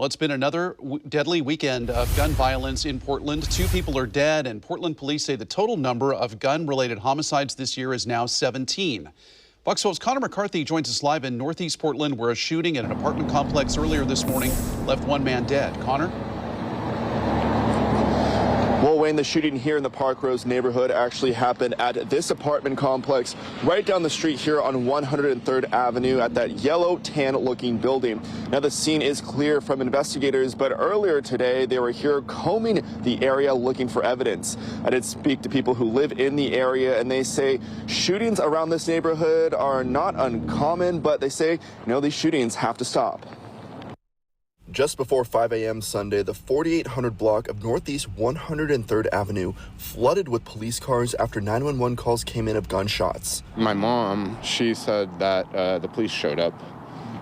Well, it's been another deadly weekend of gun violence in Portland. 2 people are dead, and Portland police say the total number of gun-related homicides this year is now 17. Fox 12's Connor McCarthy joins us live in Northeast Portland, where a shooting at an apartment complex earlier this morning left 1 man dead. Connor? Well, Wayne, the shooting here in the Park Rose neighborhood actually happened at this apartment complex right down the street here on 103rd Avenue at that yellow tan looking building. Now, the scene is clear from investigators, but earlier today they were here combing the area looking for evidence. I did speak to people who live in the area, and they say shootings around this neighborhood are not uncommon, but they say, these shootings have to stop. Just before 5 a.m. Sunday, the 4800 block of Northeast 103rd Avenue flooded with police cars after 911 calls came in of gunshots. My mom, she said that the police showed up,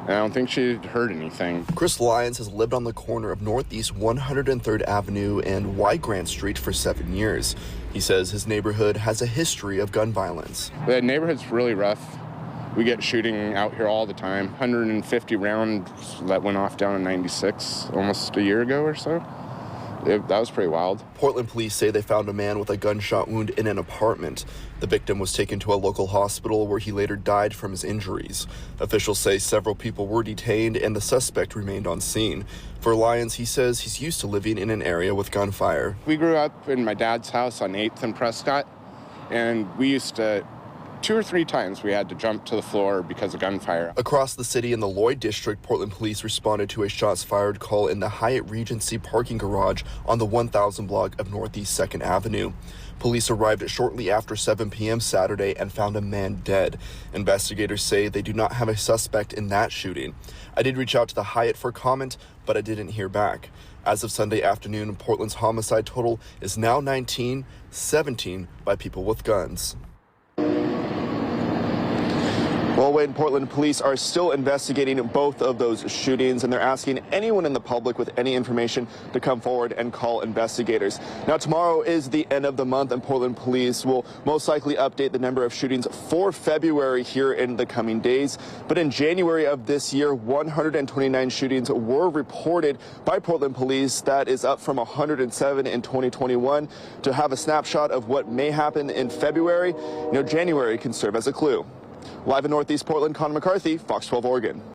and I don't think she heard anything. Chris Lyons has lived on the corner of Northeast 103rd Avenue and Y Grant Street for 7 years. He says his neighborhood has a history of gun violence. The neighborhood's really rough. We get shooting out here all the time. 150 rounds that went off down in 96 almost a year ago or so. That was pretty wild. Portland police say they found a man with a gunshot wound in an apartment. The victim was taken to a local hospital where he later died from his injuries. Officials say several people were detained and the suspect remained on scene. For Lyons, he says he's used to living in an area with gunfire. We grew up in my dad's house on 8th and Prescott, and we used to 2 or 3 times we had to jump to the floor because of gunfire. Across the city in the Lloyd district, Portland police responded to a shots fired call in the Hyatt Regency parking garage on the 1000 block of Northeast 2nd Avenue. Police arrived shortly after 7 p.m. Saturday and found a man dead. Investigators say they do not have a suspect in that shooting. I did reach out to the Hyatt for comment, but I didn't hear back. As of Sunday afternoon, Portland's homicide total is now 19, 17 by people with guns. Well, Wayne, Portland police are still investigating both of those shootings, and they're asking anyone in the public with any information to come forward and call investigators. Now, tomorrow is the end of the month, and Portland police will most likely update the number of shootings for February here in the coming days. But in January of this year, 129 shootings were reported by Portland police. That is up from 107 in 2021. To have a snapshot of what may happen in February, January can serve as a clue. Live in Northeast Portland, Connor McCarthy, Fox 12 Oregon.